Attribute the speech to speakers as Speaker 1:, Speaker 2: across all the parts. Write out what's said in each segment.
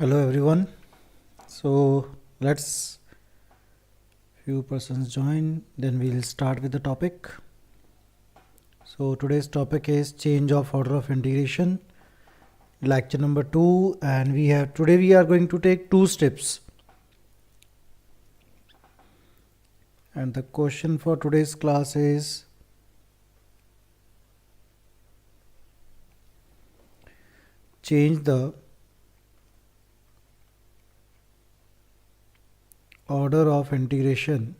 Speaker 1: Hello everyone. So let's few persons join, then we'll start with the topic. So today's topic is change of order of integration, lecture number 2, and today we are going to take 2 steps. And the question for today's class is change the order of integration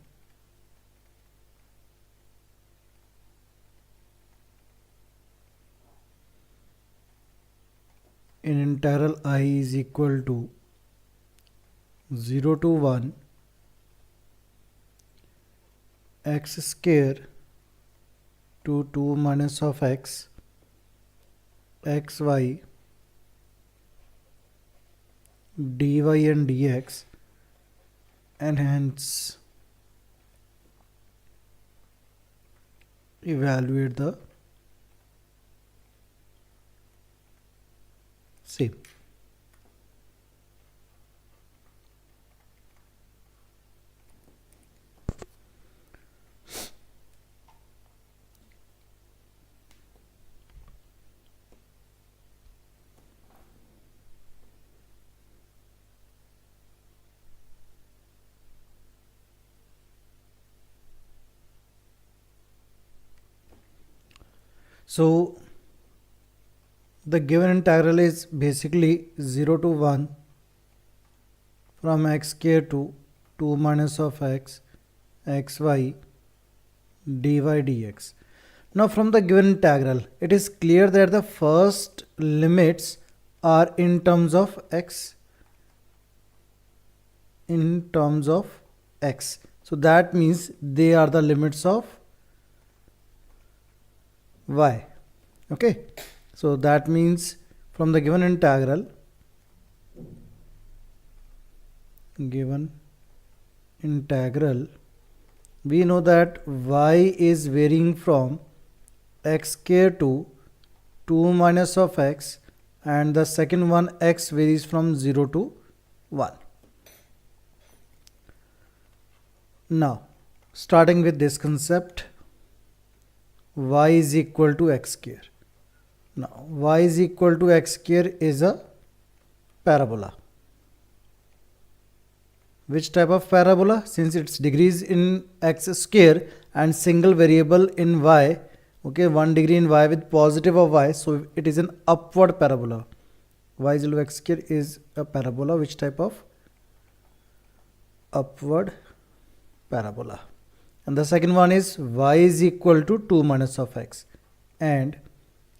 Speaker 1: in integral I is equal to 0 to 1 x square to 2 minus of x xy dy and dx, and hence evaluate the same. So the given integral is basically 0 to 1 from x square to 2 minus of x xy dy dx. Now from the given integral, it is clear that the first limits are in terms of x. So that means they are the limits of y. Okay, so that means from the given integral we know that y is varying from x square to 2 minus of x, and the second one x varies from 0 to 1. Now starting with this concept, y is equal to x square. Now y is equal to x square is a parabola. Which type of parabola? Since its degrees in x square and single variable in y, okay, 1 degree in y with positive of y, so it is an upward parabola. Y is equal to x square is a parabola. Which type of? Upward parabola. And the second one is y is equal to 2 minus of x, and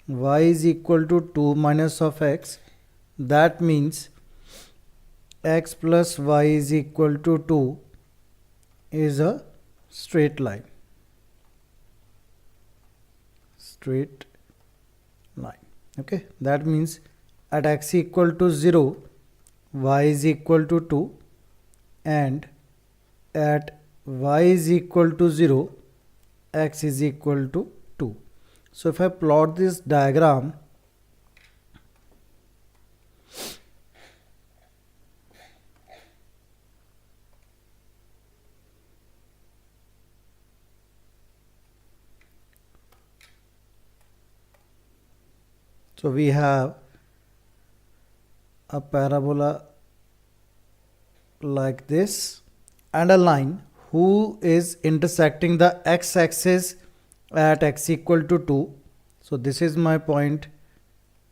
Speaker 1: y is equal to 2 minus of x. That means x plus y is equal to 2 is a straight line. Okay, that means at x equal to 0, y is equal to 2, and at y is equal to 0, x is equal to 2. So if I plot this diagram, so we have a parabola like this and a line who is intersecting the x-axis at x equal to 2. So this is my point,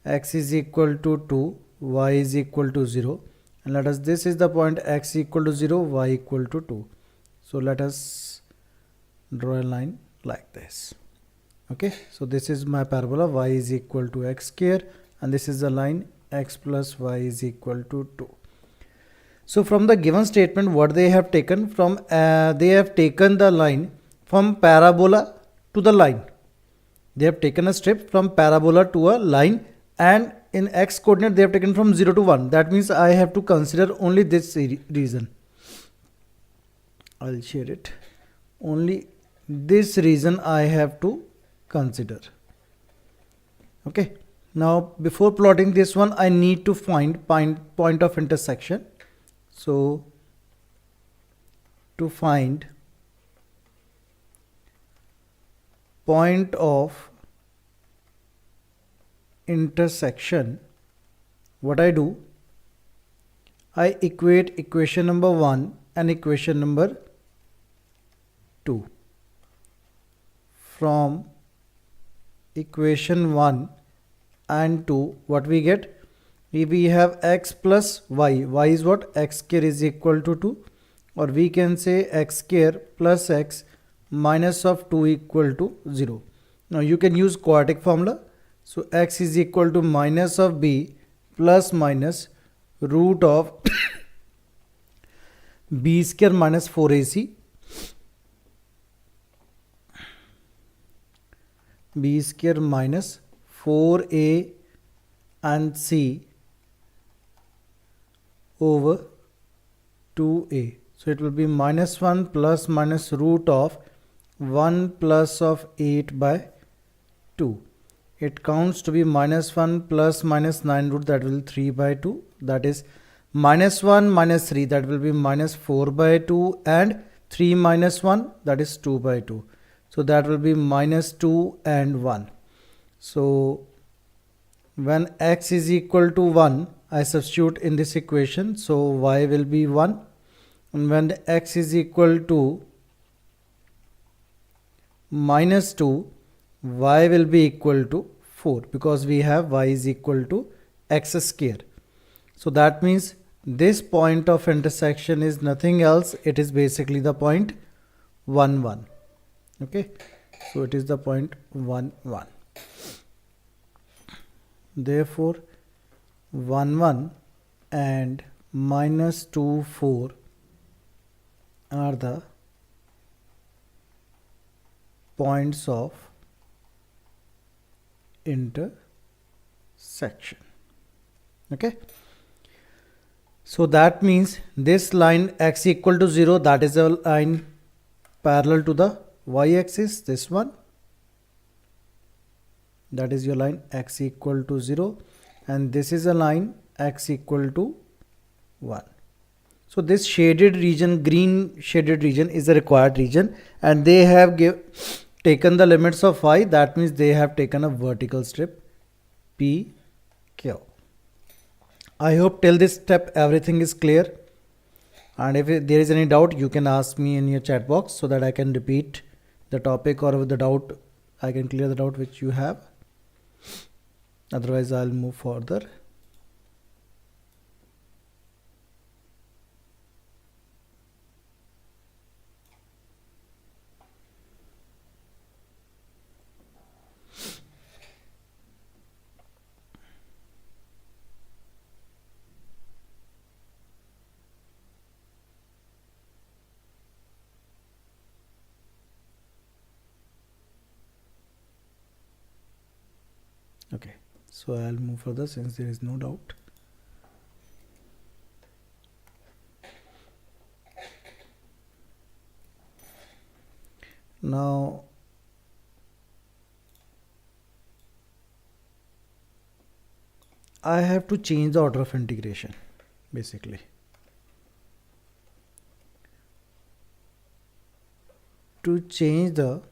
Speaker 1: x is equal to 2, y is equal to 0, and let us, this is the point x equal to 0, y equal to 2. So let us draw a line like this. Okay, so this is my parabola, y is equal to x square, and this is the line x plus y is equal to 2. So from the given statement, what they have taken from, they have taken the line from parabola to the line. They have taken a strip from parabola to a line, and in x coordinate they have taken from 0 to 1. That means I have to consider only this region. I'll share it. Only this region I have to consider. Okay, Now before plotting this one, I need to find point of intersection. So to find point of intersection, what I do, I equate equation number 1 and equation number 2. From equation 1 and 2, what we get? We have x plus y. Y is what? X square is equal to 2, or we can say x square plus x minus of 2 equal to 0. Now you can use quadratic formula. So x is equal to minus of b plus minus root of b square minus 4ac, b square minus 4a and c over 2a. So it will be minus 1 plus minus root of 1 plus of 8 by 2. It counts to be minus 1 plus minus 9 root, that will be 3 by 2. That is minus 1 minus 3, that will be minus 4 by 2, and 3 minus 1, that is 2 by 2. So that will be minus 2 and 1. So when x is equal to 1, I substitute in this equation. So y will be 1. And when x is equal to minus 2, y will be equal to 4, because we have y is equal to x square. So that means this point of intersection is nothing else. It is basically the point 1 1. Okay, so it is the point 1 1. Therefore 1 1 and minus 2 4 are the points of intersection. Okay, so that means this line x equal to 0, that is a line parallel to the y-axis. This one, that is your line x equal to 0, and this is a line x equal to 1. So this shaded region, green shaded region, is the required region, and they have taken the limits of y. That means they have taken a vertical strip PQ. I hope till this step everything is clear, and if there is any doubt, you can ask me in your chat box so that I can repeat the topic, or with the doubt I can clear the doubt which you have. Otherwise I'll move further. Okay, so I'll move further since there is no doubt. Now I have to change the order of integration basically. To change the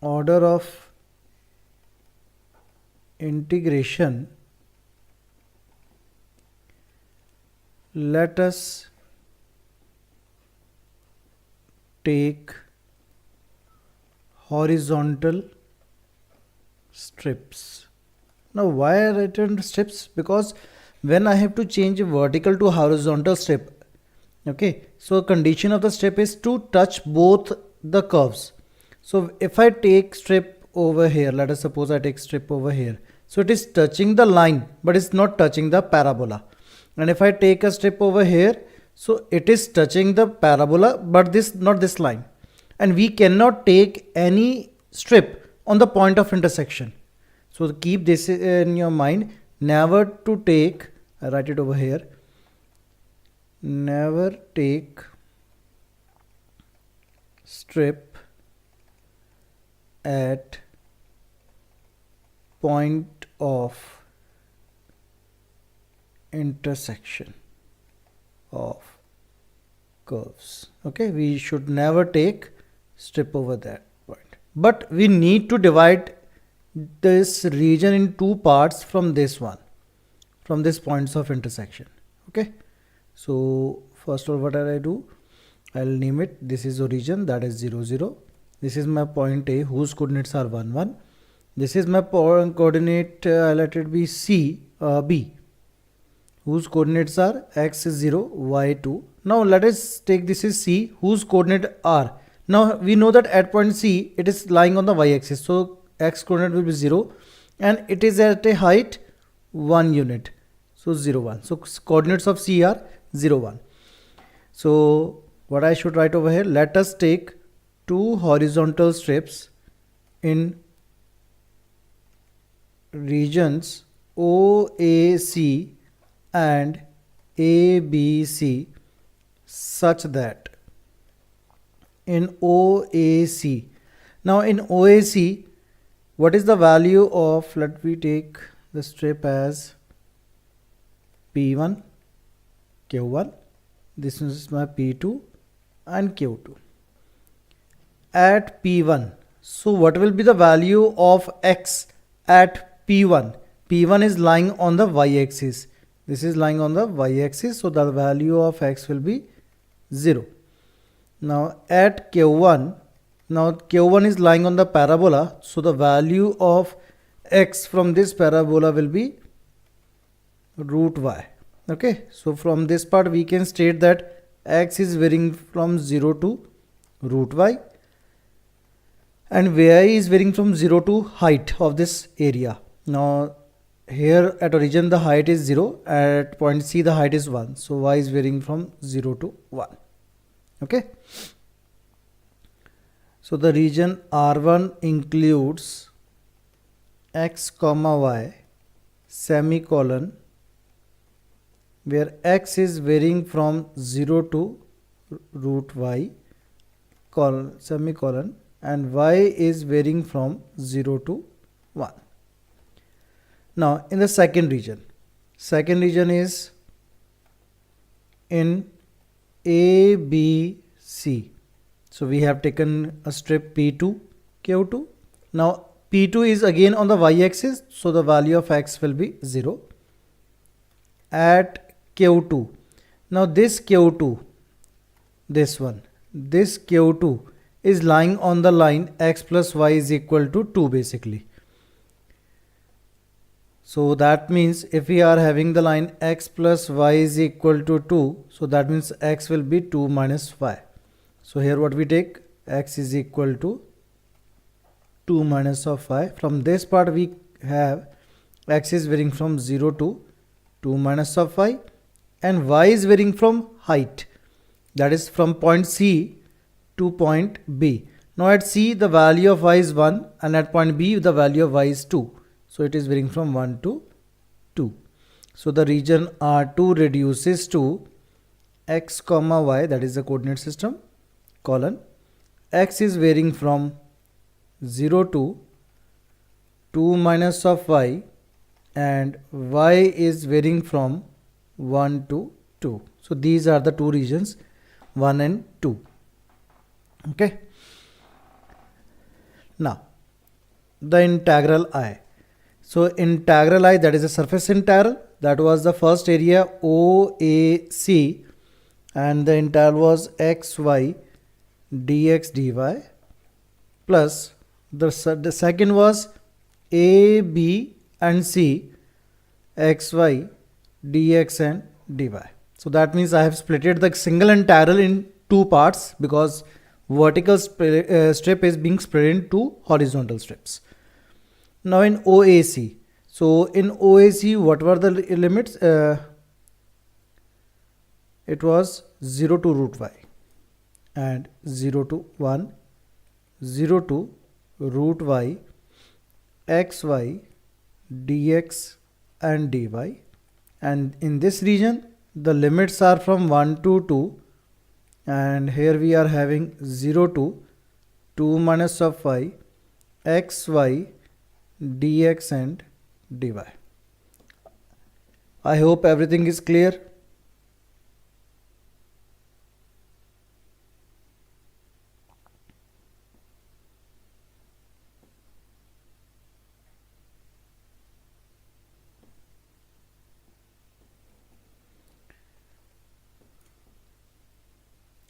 Speaker 1: order of integration, let us take horizontal strips. Now why I written strips? Because when I have to change vertical to horizontal strip, okay, so condition of the strip is to touch both the curves. So if I take strip over here, let us suppose I take strip over here, so it is touching the line but it's not touching the parabola. And if I take a strip over here, so it is touching the parabola but this not this line, and we cannot take any strip on the point of intersection. So keep this in your mind, never to take, I write it over here, never take strip at point of intersection of curves. Okay, we should never take strip over that point, but we need to divide this region in two parts from this one, from this points of intersection. Okay, so first of all, what I do, I'll name it, this is origin, that is 0 0. This is my point A whose coordinates are 1 1. This is my coordinate, let it be B, whose coordinates are x is 0, y 2. Now let us take this is C whose coordinate are. Now we know that at point C it is lying on the y axis, so x coordinate will be 0 and it is at a height 1 unit, so 0 1. So coordinates of C are 0 1. So what I should write over here, let us take two horizontal strips in regions OAC and ABC such that in OAC, now in OAC, what is the value of, let me take the strip as P1, Q1, this is my P2 and Q2 at P1. So what will be the value of x at P1? P1 is lying on the y-axis. This is lying on the y-axis, so the value of x will be 0. Now at Q1, now Q1 is lying on the parabola, so the value of x from this parabola will be root y. Okay, so from this part we can state that x is varying from 0 to root y and y is varying from 0 to height of this area. Now here at origin the height is 0, at point C the height is 1, so y is varying from 0 to 1. Okay, so the region R1 includes x comma y semicolon, where x is varying from 0 to root y semicolon and y is varying from 0 to 1. Now in the second region is in ABC. So we have taken a strip P2, Q2. Now P2 is again on the y-axis, so the value of x will be 0 at Q2. Now this Q2, this Q2 is lying on the line x plus y is equal to 2 basically. So that means if we are having the line x plus y is equal to 2, so that means x will be 2 minus y. So here what we take, x is equal to 2 minus of y. From this part we have x is varying from 0 to 2 minus of y and y is varying from height, that is from point C to point B. Now at C the value of y is 1 and at point B the value of y is 2. So it is varying from 1 to 2. So the region R2 reduces to x comma y, that is the coordinate system, colon, x is varying from 0 to 2 minus of y and y is varying from 1 to 2. So these are the two regions 1 and 2. Okay. Now the integral I. So integral I, that is a surface integral, that was the first area OAC and the integral was xy dx dy plus the second was A, B and C xy dx and dy. So that means I have splitted the single integral in two parts because vertical strip is being split into horizontal strips. Now in OAC, so in OAC what were the limits? It was 0 to root y and 0 to 1, 0 to root y, xy dx and dy, and in this region the limits are from 1 to 2 and here we are having 0 to 2 minus of y, xy dx and dy. I hope everything is clear.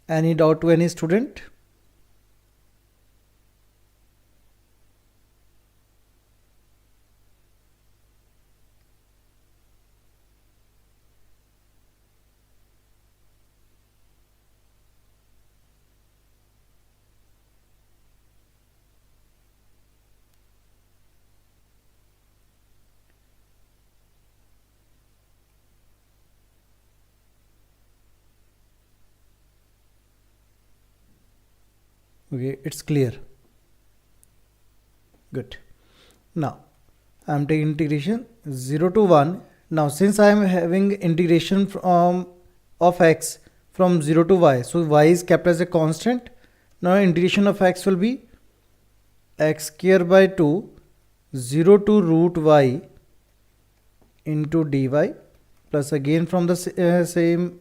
Speaker 1: Any doubt to any student? Okay, it's clear. Good. Now I am taking integration 0 to 1. Now since I am having integration from of x from 0 to y, so y is kept as a constant. Now integration of x will be x square by 2 0 to root y into dy plus again from the same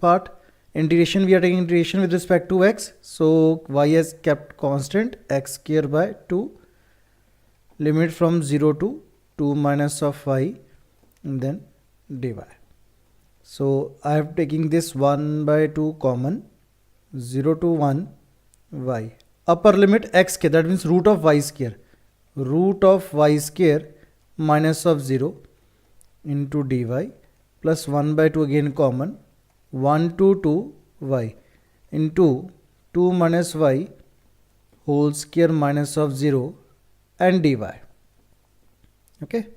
Speaker 1: part integration, we are taking integration with respect to x, so y is kept constant x square by 2 limit from 0 to 2 minus of y and then dy. So I am taking this 1 by 2 common, 0 to 1 y, upper limit x square, that means root of y square minus of 0 into dy plus 1 by 2 again common, 1 to 2 y into 2 minus y whole square minus of 0 and dy. Okay,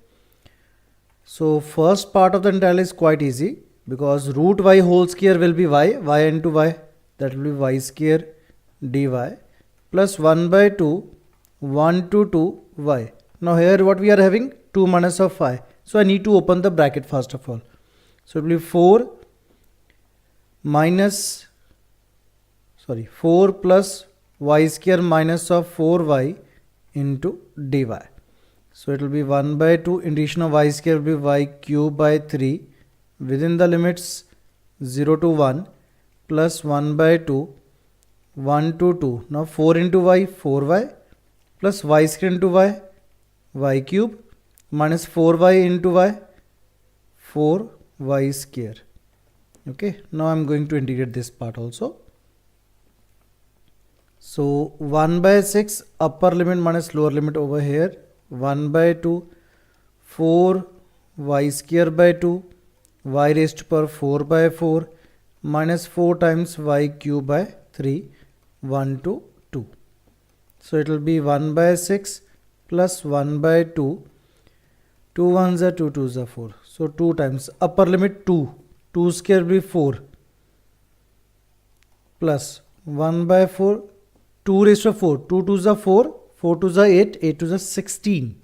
Speaker 1: so first part of the integral is quite easy because root y whole square will be y into y, that will be y square dy plus 1 by 2 1 to 2 y. Now here what we are having 2 minus of y, so I need to open the bracket first of all, so it will be 4 plus y square minus of 4y into dy. So it will be 1 by 2 integration of y square will be y cube by 3 within the limits 0 to 1 plus 1 by 2 1 to 2. Now 4 into y 4y plus y square into y cube minus 4y into y 4y square. Okay, now I am going to integrate this part also. So 1 by 6 upper limit minus lower limit over here, 1 by 2 4 y square by 2 y raised to power 4 by 4 minus 4 times y cube by 3 1 to 2. So it will be 1 by 6 plus 1 by 2, 2 1s are 2 2s are 4, so 2 times upper limit 2 square will be 4 plus 1 by 4 2 raised to 4, 2 2s are 4, 4 2s are 8, 8 2s are 16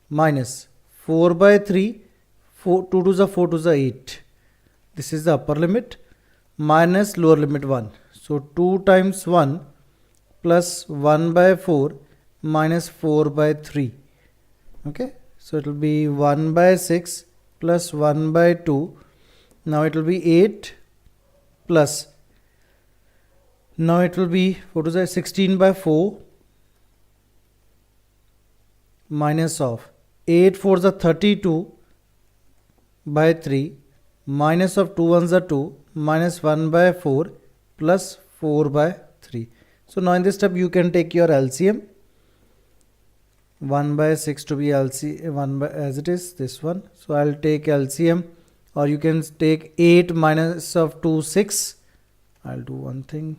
Speaker 1: minus 4 by 3, 2 2s are 4 2s are 8. This is the upper limit minus lower limit 1. So 2 times 1 plus 1 by 4 minus 4 by 3. Okay, so it will be 1 by 6 plus 1 by 2. Now it will be 8 plus, now it will be 16 by 4 minus of 8 4s are 32 by 3 minus of 2 1s are 2 minus 1 by 4 plus 4 by 3. So now in this step you can take your LCM, 1 by 6 to be LCM 1 by as it is this one, so I'll take LCM, or you can take 8 minus of 2 6. I'll do one thing,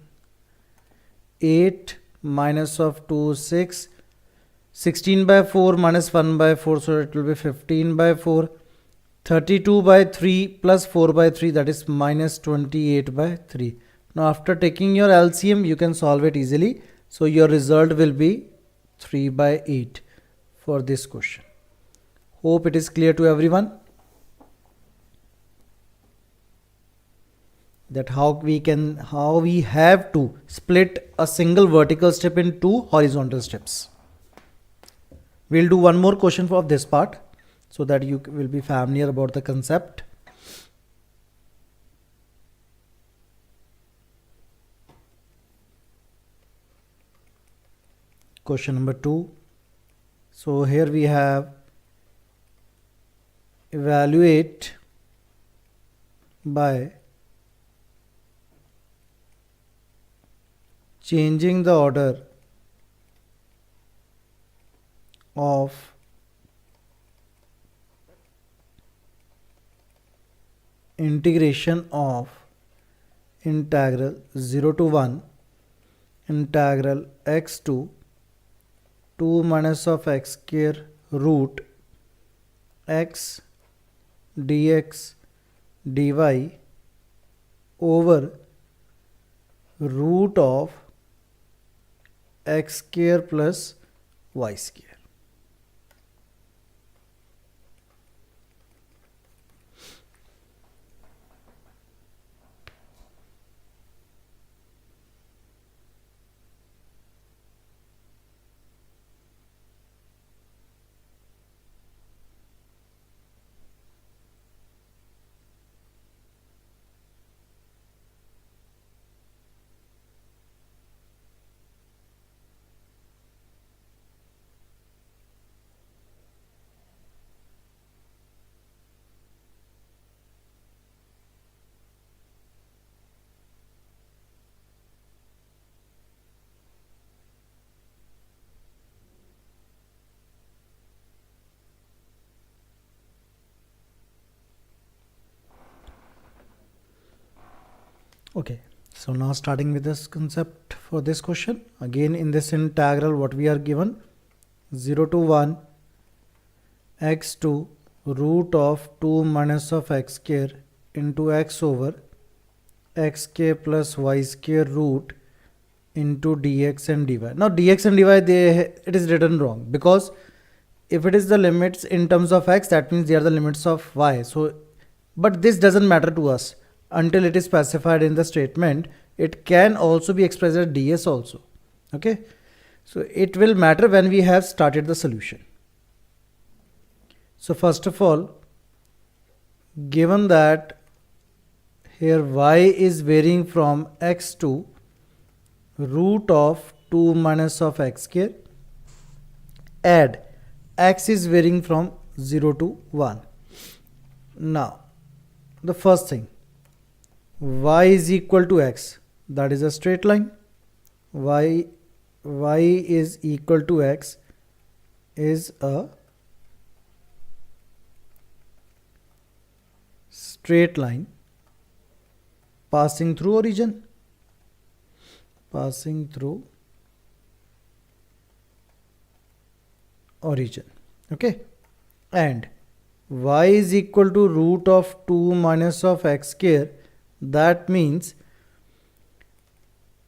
Speaker 1: 8 minus of 2 6, 16 by 4 minus 1 by 4, so it will be 15 by 4, 32 by 3 plus 4 by 3, that is minus 28 by 3. Now after taking your LCM you can solve it easily, so your result will be 3 by 8 for this question. Hope it is clear to everyone that how we have to split a single vertical step in two horizontal steps. We'll do one more question for this part so that you will be familiar about the concept. Question number 2. So here we have evaluate by changing the order of integration of integral 0 to 1 integral x to 2 minus of x square root x dx dy over root of x square plus y square. Okay, so now starting with this concept for this question. Again, in this integral, what we are given 0 to 1 x to root of 2 minus of x square into x over x square plus y square root into dx and dy. Now dx and dy, it is written wrong, because if it is the limits in terms of x, that means they are the limits of y. So, but this doesn't matter to us until it is specified in the statement. It can also be expressed as ds also. Okay, so it will matter when we have started the solution. So first of all, given that here y is varying from x to root of 2 minus of x square, add x is varying from 0 to 1. Now the first thing, y is equal to x, that is a straight line. Y is equal to x is a straight line passing through origin, okay, and y is equal to root of 2 minus of x square. That means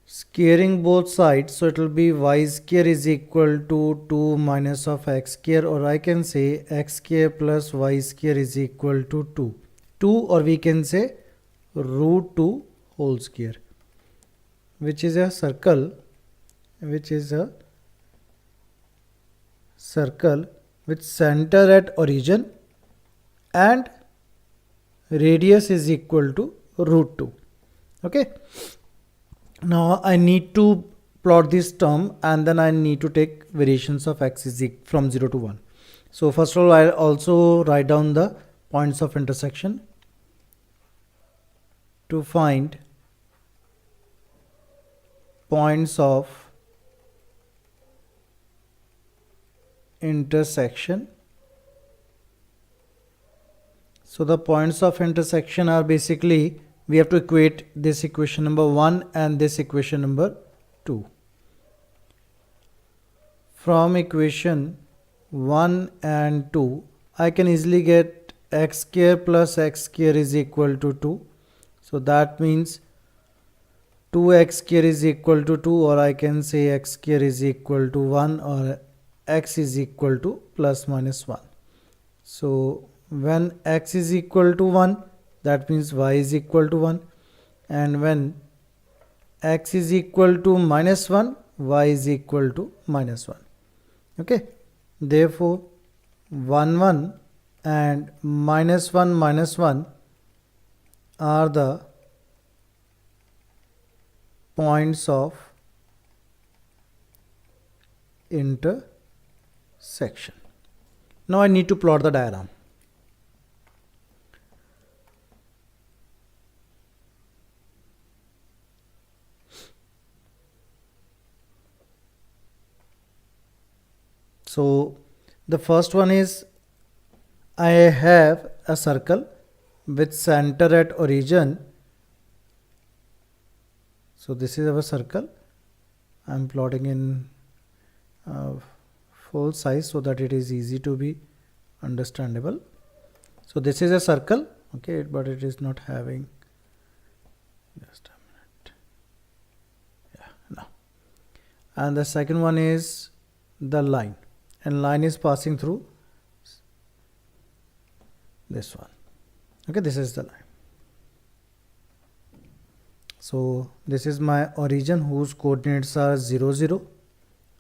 Speaker 1: squaring both sides, so it will be y square is equal to 2 minus of x square, or I can say x square plus y square is equal to 2, or we can say root 2 whole square, which is a circle, with center at origin and radius is equal to root 2. Okay, now I need to plot this term, and then I need to take variations of x is from 0 to 1. So first of all, I'll also write down the points of intersection to find points of intersection. So the points of intersection are basically, we have to equate this equation number 1 and this equation number 2. From equation 1 and 2, I can easily get x square plus x square is equal to 2. So that means 2x square is equal to 2, or I can say x square is equal to 1, or x is equal to plus minus 1. So when x is equal to 1, that means y is equal to 1, and when x is equal to minus 1, y is equal to minus 1. Okay, Therefore 1 1 and -1 are the points of intersection. Now I need to plot the diagram. So the first one is, I have a circle with center at origin. So this is our circle. I'm plotting in full size so that it is easy to be understandable. So this is a circle, okay, but it is not having, just a minute, yeah, now. And the second one is the line, and line is passing through this one, okay, this is the line. So this is my origin whose coordinates are 0 0.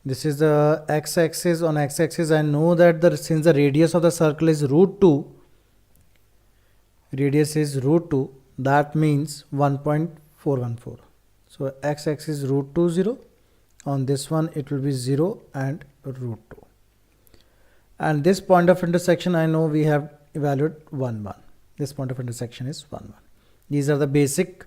Speaker 1: This is the x-axis. On x-axis I know that since the radius of the circle is √2, radius is √2, that means 1.414. So x-axis is √2 0. On this one it will be 0 and √2. And this point of intersection I know we have evaluated 1 1. This point of intersection is 1 1. These are the basic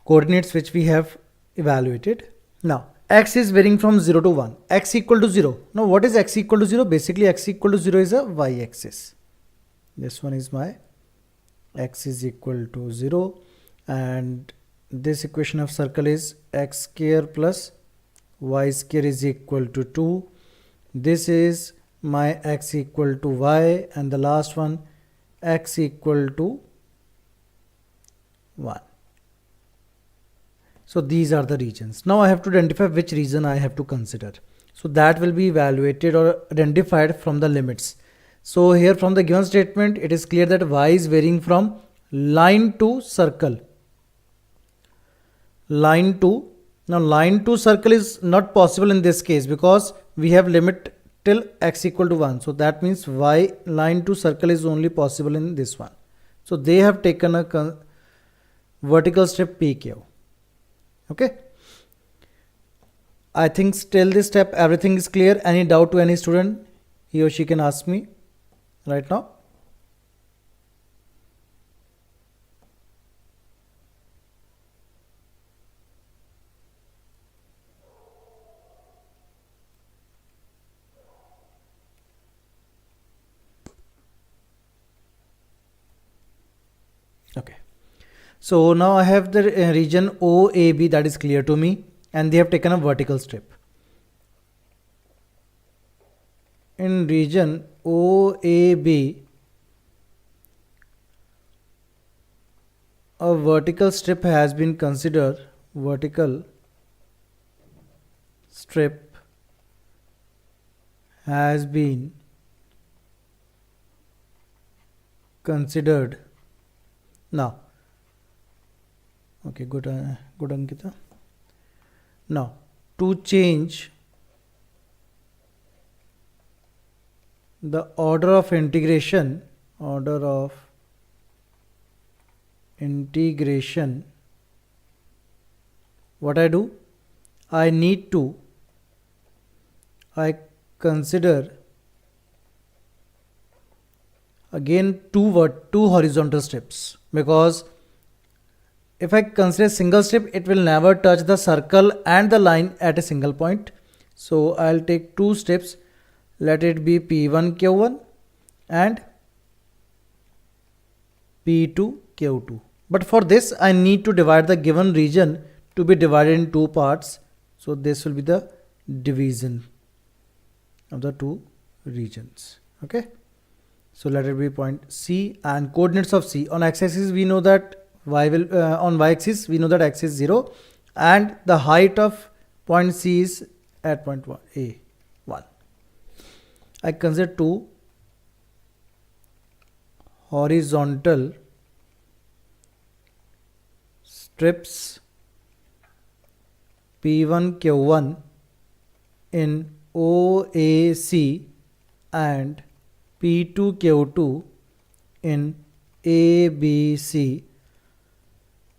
Speaker 1: coordinates which we have evaluated. Now x is varying from 0 to 1. X equal to 0. Now what is x equal to 0? Basically x equal to 0 is a y-axis. This one is my x is equal to 0, and this equation of circle is x square plus y square is equal to 2. This is my x equal to y, and the last one x equal to 1. So these are the regions. Now I have to identify which region I have to consider. So that will be evaluated or identified from the limits. So here from the given statement, it is clear that y is varying from line to circle. Line to, now line to circle is not possible in this case because we have limit till x equal to 1. So that means y line to circle is only possible in this one. So they have taken a vertical strip PQ. Okay, I think till this step everything is clear. Any doubt to any student, he or she can ask me right now. Okay. So now I have the region OAB, that is clear to me, and they have taken a vertical strip. In region OAB, a vertical strip has been considered. Vertical strip has been considered. Now, okay, good Ankita. Now to change the order of integration, what I do, I consider again two horizontal strips, because if I consider single strip, it will never touch the circle and the line at a single point. So I'll take two strips, let it be P1 Q1 and P2 Q2. But for this I need to divide the given region to be divided in two parts. So this will be the division of the two regions. Okay. So let it be point C, and coordinates of C. On x-axis we know that on y-axis we know that x is 0, and the height of point C is at point A1. I consider two horizontal strips P1 Q1 in OAC and P2Q2 in ABC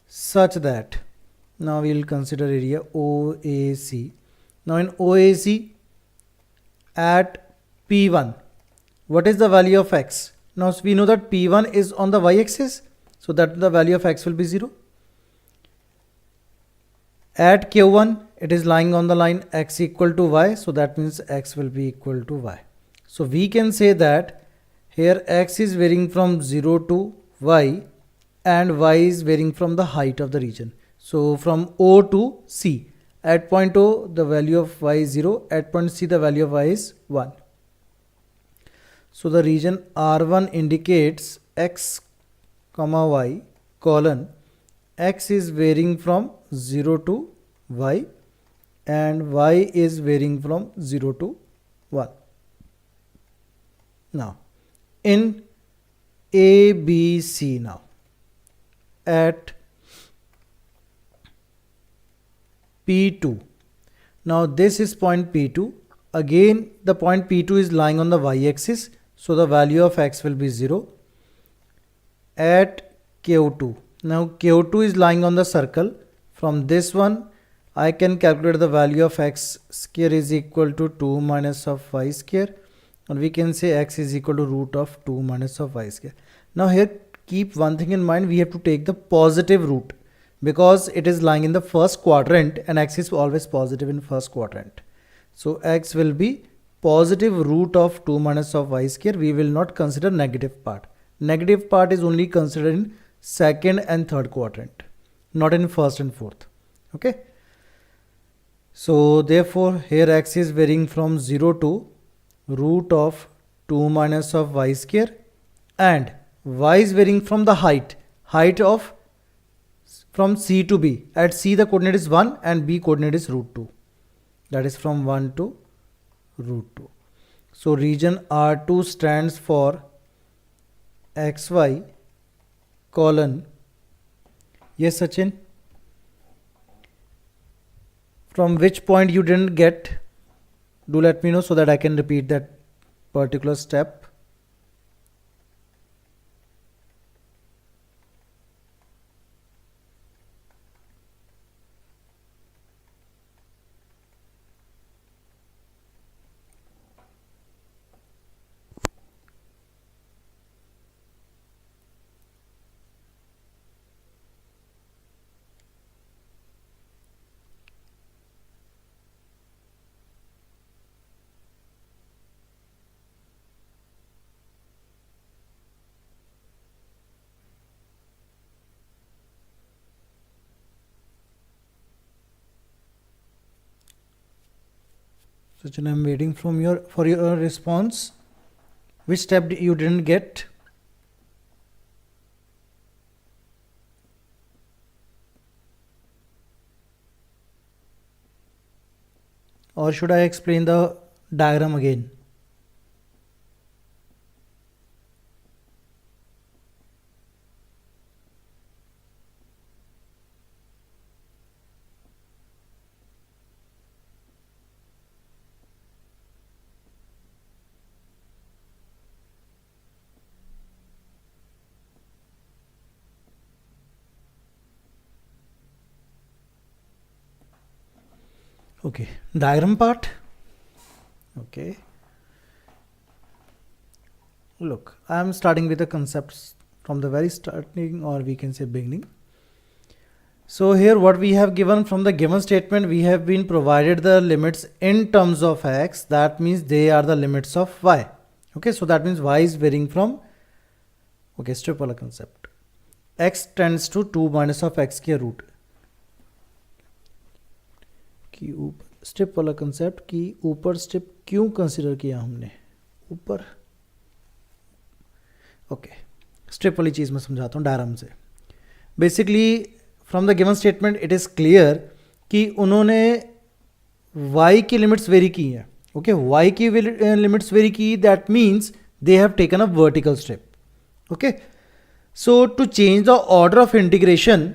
Speaker 1: such that, now we will consider area OAC. Now in OAC at P1, what is the value of x? Now we know that P1 is on the y-axis, so that the value of x will be 0. At Q1, it is lying on the line x equal to y, so that means x will be equal to y. So we can say that here x is varying from 0 to y and y is varying from the height of the region. So from O to C, at point O the value of y is 0, at point C the value of y is 1. So the region R1 indicates x comma y colon x is varying from 0 to y and y is varying from 0 to 1. Now in ABC, now at P2, now this is point P2. Again the point P2 is lying on the y-axis, so the value of x will be 0. At Q2, now Q2 is lying on the circle. From this one I can calculate the value of x square is equal to 2 minus of y square, and we can say x is equal to root of 2 minus of y square. Now here keep one thing in mind, we have to take the positive root because it is lying in the first quadrant and x is always positive in first quadrant. So x will be positive root of 2 minus of y square. We will not consider negative part. Negative part is only considered in second and third quadrant, not in first and fourth. Okay. So therefore here x is varying from 0 to root of 2 minus of y square and y is varying from the height of from C to B. At C the coordinate is 1 and B coordinate is root 2. That is from 1 to root 2. So region R2 stands for xy colon, yes Sachin, from which point you didn't get, do let me know so that I can repeat that particular step. Sachin, I'm waiting for your response. Which step you didn't get? Or should I explain the diagram again? Okay, diagram part. Okay, look, I am starting with the concepts from the very starting, or we can say beginning. So here what we have given from the given statement, we have been provided the limits in terms of x. That means they are the limits of y. Okay, so that means y is varying from, okay, strip wala concept, x tends to 2 minus of x के root कि ऊपर step वाला concept कि ऊपर step क्यों consider किया हमने ऊपर. ओके, स्टेप वाली चीज़ मैं समझाता हूँ डायग्राम से. Basically from the given statement it is clear कि उन्होंने y की लिमिट्स वेरी की हैं. ओके, y की लिमिट्स वेरी की, that means they have taken a vertical step. Okay, so to change the order of integration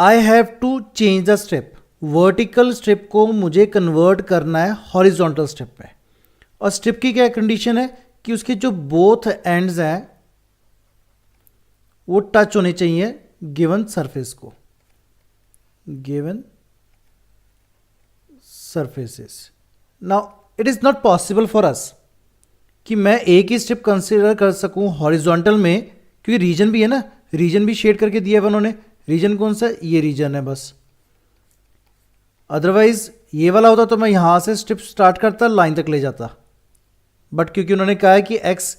Speaker 1: I have to change the step. Vertical strip को मुझे convert करना है horizontal strip में, और strip की क्या कंडीशन है कि उसके जो बोथ एंड्स हैं वो टच होने चाहिए गिवन सरफेस को, given surfaces. Now it is not possible for us कि मैं एक ही स्ट्रिप कंसिडर कर सकूं हॉरिजॉन्टल में, क्योंकि रीजन भी है ना, रीजन भी शेड करके दिया है उन्होंने। रीजन कौन सा है? ये रीजन है बस। अदरवाइज ये वाला होता तो मैं यहां से स्ट्रिप स्टार्ट करता, लाइन तक ले जाता, बट क्योंकि उन्होंने कहा है कि x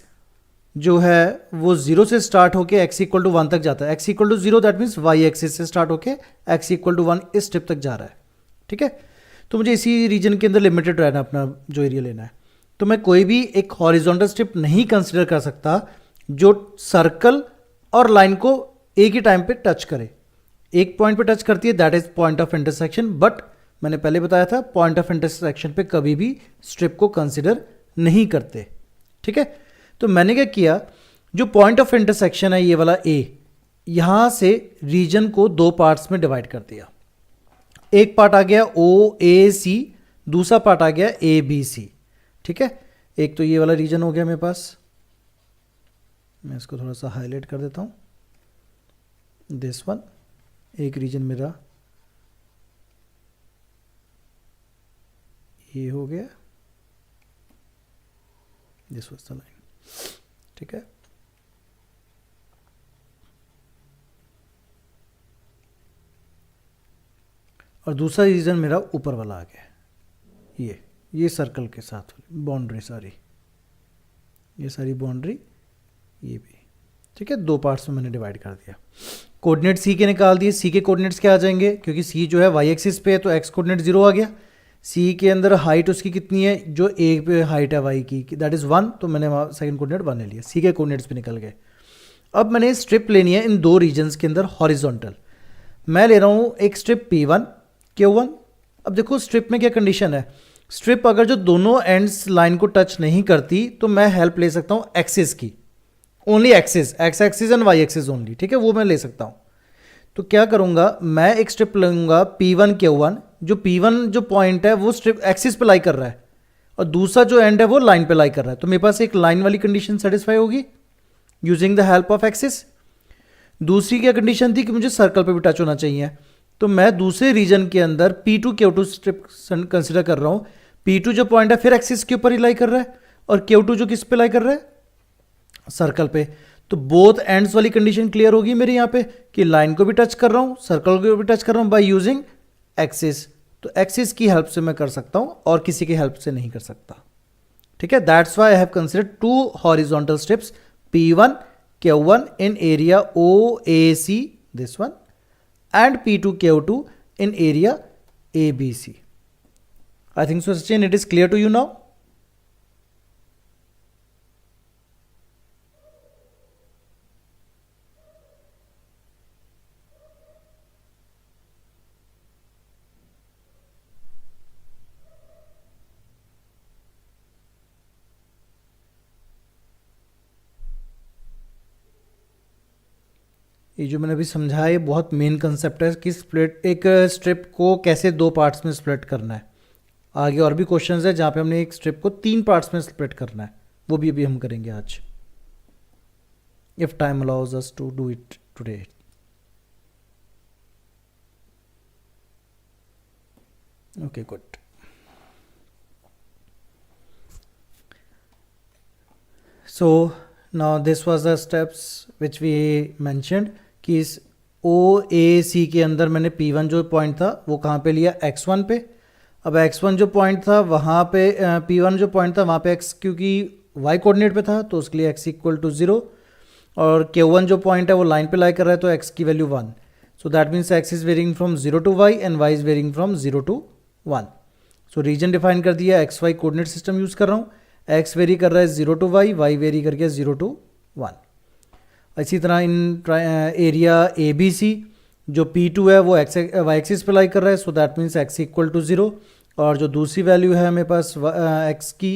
Speaker 1: जो है वो 0 से स्टार्ट होके x इक्वल टू 1 तक जाता है। x equal to 0 that means y axis से स्टार्ट होके x इक्वल टू 1 इस स्ट्रिप तक जा रहा है। ठीक है, तो मुझे इसी रीजन के अंदर लिमिटेड रहना, अपना जो एरिया लेना है। तो मैं कोई भी एक हॉरिजॉन्टल स्ट्रिप नहीं कंसिडर कर सकता जो सर्कल और लाइन को एक ही टाइम पे टच करे। एक पॉइंट पे टच करती है, that is point of intersection, but मैंने पहले बताया था पॉइंट ऑफ इंटरसेक्शन पे कभी भी स्ट्रिप को कंसिडर नहीं करते। ठीक है, तो मैंने क्या किया, जो पॉइंट ऑफ इंटरसेक्शन है ये वाला ए, यहां से रीजन को दो पार्ट्स में डिवाइड कर दिया। एक पार्ट आ गया ओ ए सी, दूसरा पार्ट आ गया ए बी सी। ठीक है, एक तो ये वाला रीजन हो गया मेरे पास, मैं इसको थोड़ा सा हाईलाइट कर देता हूं, दिस वन। एक रीजन मेरा ये हो गया, दिस वाज द लाइन। ठीक है, और दूसरा रीजन मेरा ऊपर वाला आ गया, ये सर्कल के साथ बाउंड्री सारी, ये सारी बाउंड्री, ये भी। ठीक है, दो पार्ट्स में मैंने डिवाइड कर दिया। कोऑर्डिनेट सी के निकाल दिए। सी के कोऑर्डिनेट्स क्या आ जाएंगे, क्योंकि सी जो है वाई एक्सिस पे है तो एक्स कोऑर्डिनेट 0 आ गया। सी के अंदर हाइट उसकी कितनी है, जो ए पे हाइट है वाई की, दैट इज़ 1, तो मैंने सेकंड कोऑर्डिनेट 1 ले लिया। सी के कोऑर्डिनेट्स पे निकल गए। अब मैंने स्ट्रिप लेनी है इन दो रीजन्स के अंदर हॉरिजॉन्टल। मैं ले रहा हूँ एक स्ट्रिप P1 Q1। अब देखो स्ट्रिप में क्या कंडीशन है, स्ट्रिप अगर जो दोनों एंड्स लाइन को टच नहीं करती तो मैं हेल्प ले सकता हूँ एक्सिस की, only axis, x axis and y axis only. ठीक है, वो मैं ले सकता हूँ। तो क्या करूँगा, मैं एक स्ट्रिप लूँगा P1 Q1, जो P1 जो पॉइंट है वो स्ट्रिप एक्सिस पे लाई कर रहा है और दूसरा जो एंड है वो लाइन पे लाई कर रहा है, तो मेरे पास एक लाइन वाली कंडीशन सेटिस्फाई होगी using the help of axis. दूसरी क्या कंडीशन थी कि मुझे सर्कल पे भी टच होना चाहिए, तो मैं दूसरे रीजन के अंदर P2 Q2 स्ट्रिप कंसिडर कर रहा हूँ। P2 जो पॉइंट है फिर एक्सिस के ऊपर ही लाई कर रहा है और Q2 जो किस पे लाई कर रहा है, सर्कल पे। तो बोथ एंड्स वाली कंडीशन क्लियर होगी मेरे यहाँ पे कि लाइन को भी टच कर रहा हूँ, सर्कल को भी टच कर रहा हूँ बाय यूजिंग एक्सिस। तो एक्सिस की हेल्प से मैं कर सकता हूँ और किसी की हेल्प से नहीं कर सकता। ठीक है, that's why I have considered two horizontal strips P1 Q1 in area OAC, this one, and P2 Q2 in area ABC. I think so, Sachin, it is clear to you now? ये जो मैंने अभी समझाया ये बहुत main concept है कि split, एक स्ट्रिप को कैसे दो पार्ट्स में स्प्लिट करना है। आगे और भी क्वेश्चंस है जहाँ पे हमने एक स्ट्रिप को 3 पार्ट्स में स्प्लिट करना है, वो भी अभी हम करेंगे आज, if time allows us to do it today. Okay, good. So now this was the steps which we mentioned कि इस OAC के अंदर मैंने P1 जो पॉइंट था वो कहाँ पे लिया, X1 पे। अब X1 जो पॉइंट था वहाँ पे P1 जो पॉइंट था वहाँ पे X क्योंकि Y कोऑर्डिनेट पे था तो उसके लिए X इक्वल टू 0, और Q1 जो पॉइंट है वो लाइन पे लाई कर रहा है तो X की value 1। So that means X is varying from 0 to Y and Y is varying from 0 to 1। So region define कर दिया, XY कोऑर्डिनेट सिस्टम यूज़ कर रहा हूँ। X वेरी कर रहा है 0 टू Y, Y वेरी कर गया 0 टू 1। इसी तरह इन एरिया ABC जो P2 है वो Y एक्सिस पे लाई कर रहा है, so that means X equal to 0, और जो दूसरी वैल्यू है मेरे पास X की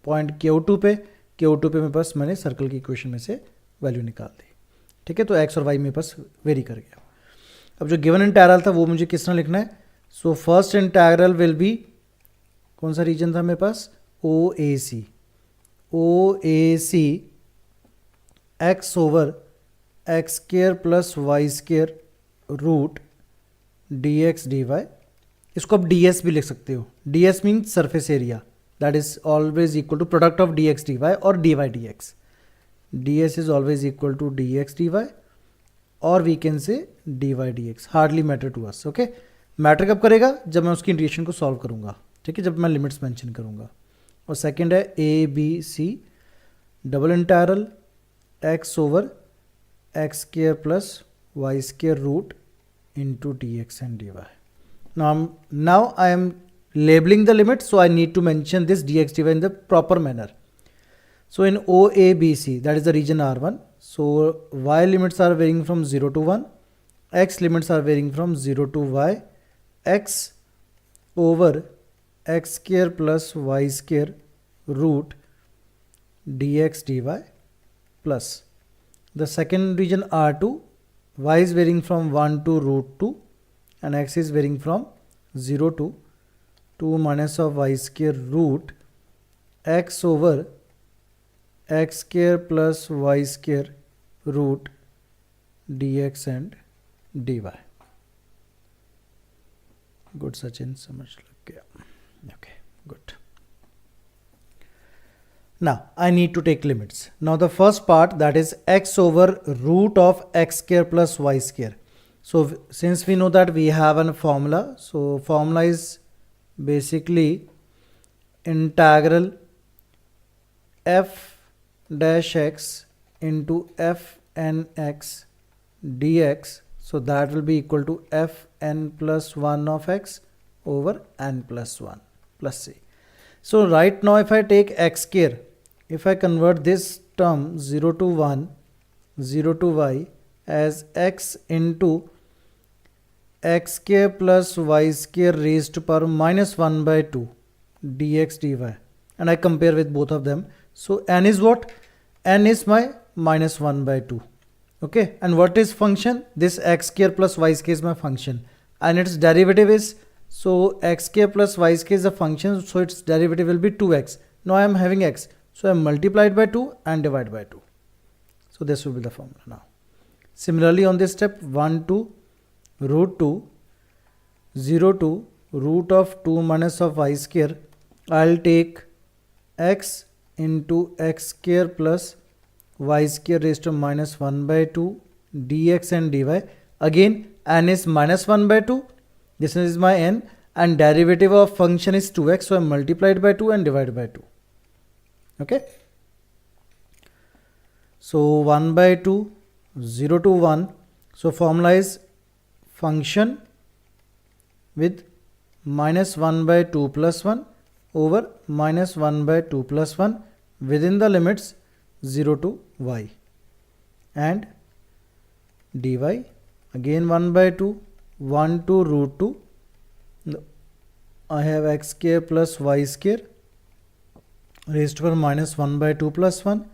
Speaker 1: पॉइंट Q2 पे मेरे पास मैंने सर्कल की इक्वेशन में से वैल्यू निकाल दी। ठीक है, तो X और Y मेरे पास वेरी कर गया। अब जो गिवन इन पैरेलल था वो मुझे किस तरह लिखना है, so first integral will be, कौन सा रीजन था मेरे पास, O A C, O A C X over x square plus Y square root D X D Y. इसको आप डी एस भी लिख सकते हो. D S means surface area, that is always equal to product of D X D Y और D Y D X. D S is always equal to D X D Y और we can say d Y D x. Hardly matter to us. Okay, matter कब करेगा, जब मैं उसकी integration को solve करूंगा. ठीक है, जब मैं लिमिट्स मेंशन करूंगा. और सेकंड है A B C double integral x over x square plus Y square root into dx and dy. Now I am labeling the limit, so I need to mention this dx dy in the proper manner. So in OABC, that is the region R1, so y limits are varying from 0 to 1, x limits are varying from 0 to y, x over x square plus y square root dx dy plus the second region R2, y is varying from 1 to root 2 and x is varying from 0 to 2 minus of y square root x over x square plus y square root dx and dy. Good Sachin, समझ लग गया. Okay, good. Now I need to take limits. Now the first part, that is x over root of x square plus y square. So since we know that we have a formula, so formula is basically integral f dash x into f n x dx. So that will be equal to f n plus 1 of x over n plus 1 plus c. So right now if I take x square, if I convert this term 0 to 1, 0 to y as x into x square plus y square raised to power minus 1 by 2 dx dy, and I compare with both of them. So n is what? N is my minus 1 by 2. Okay, and what is function? This x square plus y square is my function and its derivative is, so x square plus y square is a function, so its derivative will be 2x. Now I am having x, so I multiplied by 2 and divide by 2. So this will be the formula now. Similarly on this step, 1 to root 2, 0 to root of 2 minus of y square, I'll take x into x square plus y square raised to minus 1 by 2 dx and dy. Again n is minus 1 by 2, this is my n, and derivative of function is 2x, so I multiplied by 2 and divided by 2. Okay, so 1 by 2, 0 to 1, so formula is function with minus 1 by 2 plus 1 over minus 1 by 2 plus 1 within the limits 0 to y, and dy again 1 by 2, 1 to root 2, I have x square plus y square raised to power minus 1 by 2 plus 1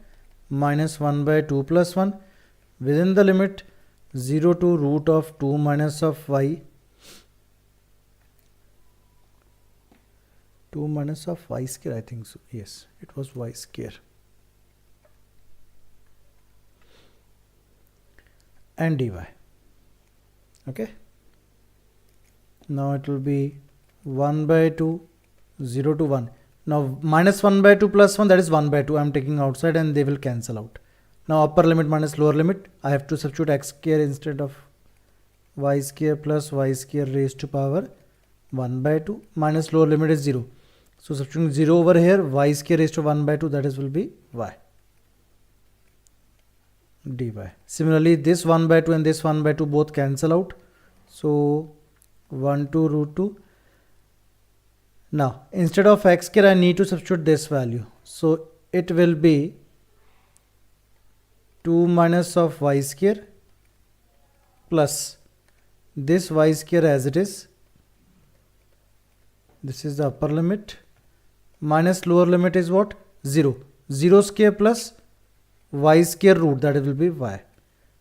Speaker 1: minus 1 by 2 plus 1 within the limit 0 to root of 2 minus of y, 2 minus of y square, I think so, yes, it was y square, and dy. Okay, now it will be 1 by 2, 0 to 1. Now minus 1 by 2 plus 1, that is 1 by 2, I am taking outside and they will cancel out. Now upper limit minus lower limit, I have to substitute x square instead of y square plus y square raised to power 1 by 2, minus lower limit is 0. So substituting 0 over here, y square raised to 1 by 2, that is will be y dy. Similarly this 1 by 2 and this 1 by 2 both cancel out. So 1 to root 2. Now instead of x square I need to substitute this value, so it will be 2 minus of y square plus this y square as it is, this is the upper limit, minus lower limit is what? 0. 0 square plus y square root, that will be y,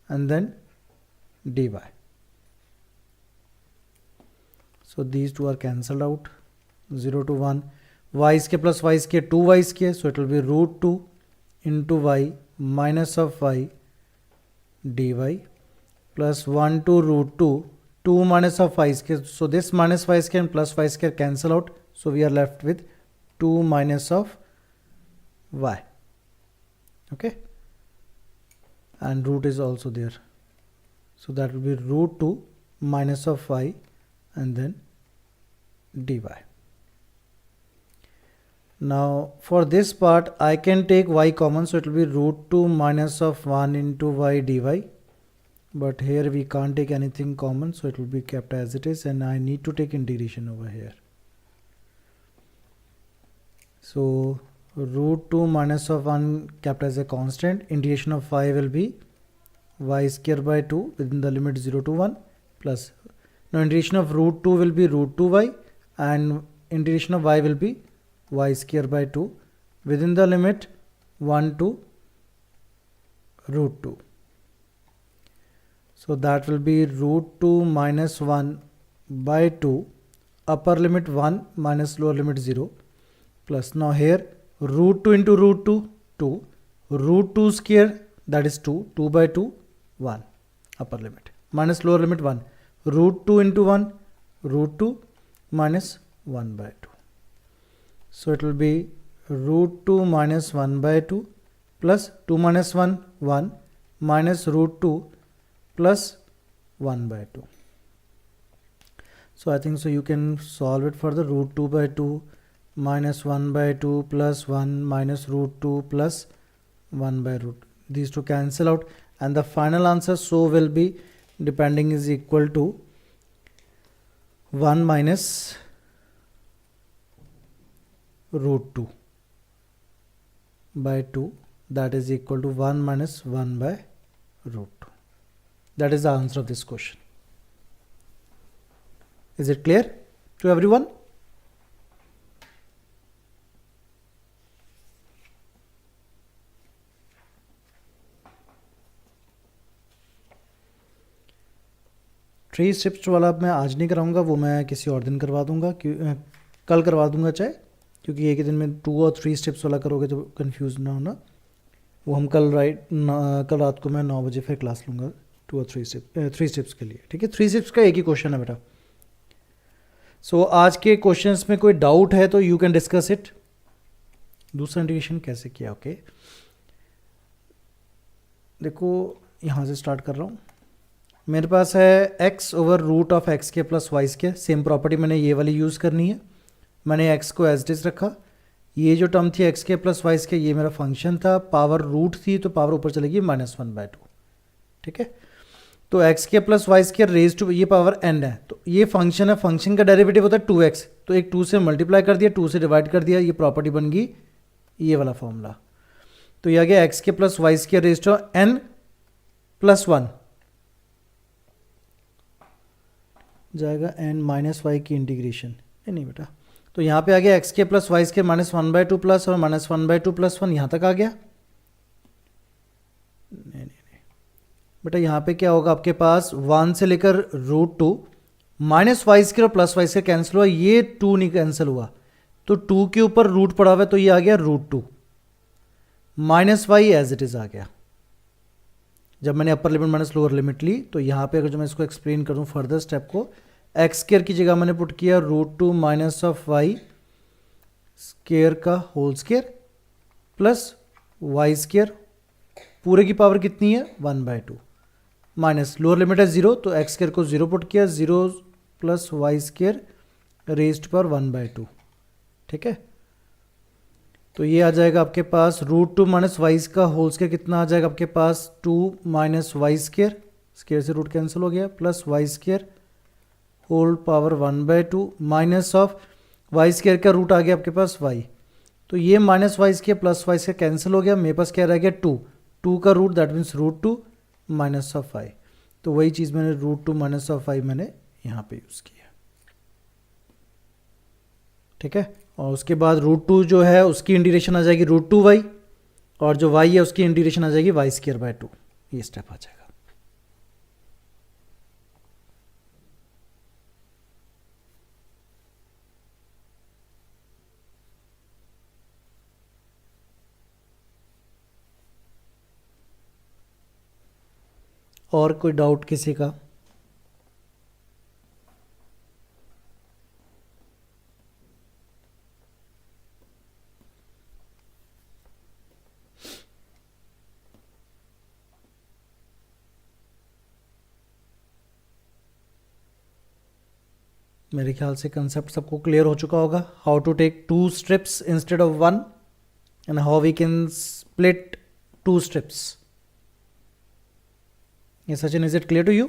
Speaker 1: and then dy. so these two are cancelled out, 0 to 1. Y square plus y square 2y square, so it will be root 2 into y minus of y dy plus 1 to root 2, 2 minus of y square, so this minus y square and plus y square cancel out, so we are left with 2 minus of y. Okay, and root is also there, so that will be root 2 minus of y and then dy. Now for this part I can take y common, so it will be root 2 minus of 1 into y dy, but here we can't take anything common, so it will be kept as it is, and I need to take integration over here. So root 2 minus of 1 kept as a constant, integration of y will be y square by 2 within the limit 0 to 1 plus, now integration of root 2 will be root 2y and integration of y will be y square by 2 within the limit 1 to root 2. So that will be root 2 minus 1 by 2, upper limit 1 minus lower limit 0 plus, now here root 2 into root 2, 2, root 2 square, that is 2, 2 by 2, 1, upper limit, minus lower limit 1, root 2 into 1, root 2 minus 1 by 2. So it will be root 2 minus 1 by 2 plus 2 minus 1, 1 minus root 2 plus 1 by 2. So I think so you can solve it for the root 2 by 2 minus 1 by 2 plus 1 minus root 2 plus 1 by root. These two cancel out and the final answer so will be depending is equal to 1 minus root 2 by 2, that is equal to 1 minus 1 by root 2. That is the answer of this question. Is it clear to everyone? Three steps वाला मैं आज नहीं कराऊंगा, वो मैं किसी और दिन करवा दूंगा, कल करवा दूंगा चाहे, क्योंकि एक ही दिन में 2 और 3 स्टेप्स वाला करोगे तो कंफ्यूज ना होना। वो हम कल कल रात को मैं 9 बजे फिर क्लास लूँगा 2 और 3 स्टेप्स के लिए, ठीक है। 3 स्टेप्स का एक ही क्वेश्चन है बेटा। सो आज के क्वेश्चंस में कोई डाउट है तो यू कैन डिस्कस इट। दूसरा इंटीग्रेशन कैसे किया, ओके देखो यहाँ से स्टार्ट कर रहा हूँ। मेरे पास है x over root of x के प्लस वाई के, सेम प्रॉपर्टी मैंने ये वाली यूज़ करनी है। मैंने x को एज इट इज रखा, ये जो टर्म थी x के प्लस वाई के ये मेरा फंक्शन था, पावर रूट थी तो पावर ऊपर चलेगी -1/2, ठीक है। तो x के प्लस वाई के रेज टू ये पावर n है, तो ये फंक्शन है, फंक्शन का डेरिवेटिव होता है 2x, तो एक 2 से मल्टीप्लाई कर दिया, 2 से डिवाइड कर दिया, ये प्रॉपर्टी बन गई ये वाला फॉर्मूला। तो ये आ गया x के प्लस वाई के रेज टू n + 1 जाएगा n माइनस वाई की इंटीग्रेशन, नहीं बेटा। तो यहाँ पे आ गया x के प्लस वाई के -1/2 प्लस और -1/2 + 1 यहाँ तक आ गया। नहीं बेटा, यहाँ पे क्या होगा आपके पास 1 से लेकर √2 -y² और +y² कैंसिल हुआ, ये 2 नहीं कैंसिल हुआ, तो 2 के ऊपर रूट पड़ा हुआ है, तो ये आ गया √2 -y एज इट इज आ गया। जब मैंने upper limit minus lower limit ली, तो यहाँ पे अगर जो मैं इसको एक्सप्लेन करूँ फर्दर स्टेप को, x² की जगह मैंने पुट किया √2 माइनस ऑफ y² का होल स्क्वायर प्लस y², पूरे की पावर कितनी है 1/2, माइनस लोअर लिमिट है 0, तो x² को 0 पुट किया, 0 + y² रेज्ड पर 1/2, ठीक है। तो ये आ जाएगा आपके पास √2 माइनस वाई का होल स्क्वायर, कितना आ जाएगा आपके पास 2 माइनस वाई स्क्वायर से रूट कैंसिल हो गया, plus y² whole power 1/2 minus of y² का रूट आ गया आपके पास y, तो ये -y² प्लस y² कैंसिल हो गया, मेरे पास क्या रह गया 2 का root, that means √2 minus of y। तो वही चीज़ मैंने √2 माइनस ऑफ y मैंने यहाँ पे यूज़ किया, ठीक है। और उसके बाद √2 जो है उसकी इंटीग्रेशन आ जाएगी √2y, और जो y है उसकी इंटीग्रेशन आ जाएगी y²/2, ये स्टेप आ जाएगा। और कोई डाउट किसी का? मेरे ख्याल से कंसेप्ट सबको क्लियर हो चुका होगा, how to take 2 strips instead of 1 and how we can split 2 strips. Yes, Sachin, is it clear to you?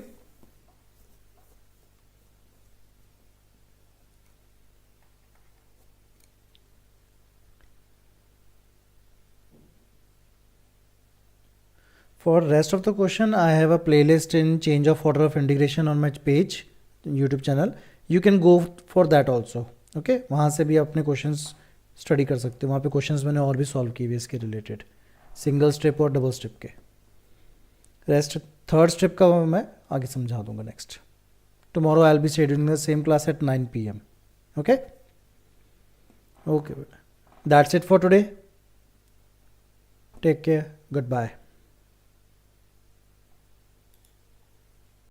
Speaker 1: For rest of the question, I have a playlist in change of order of integration on my page, YouTube channel. You can go for that also. Okay, वहाँ से भी अपने questions study कर सकते हो. वहाँ पे questions मैंने और भी सॉल्व किए हुए इसके रिलेटेड, सिंगल स्टेप और डबल स्टेप के. रेस्ट थर्ड स्टेप का मैं आगे समझा दूंगा next. Tomorrow I will be scheduling the same class at 9 PM. Okay okay, that's it for today. Take care, good bye.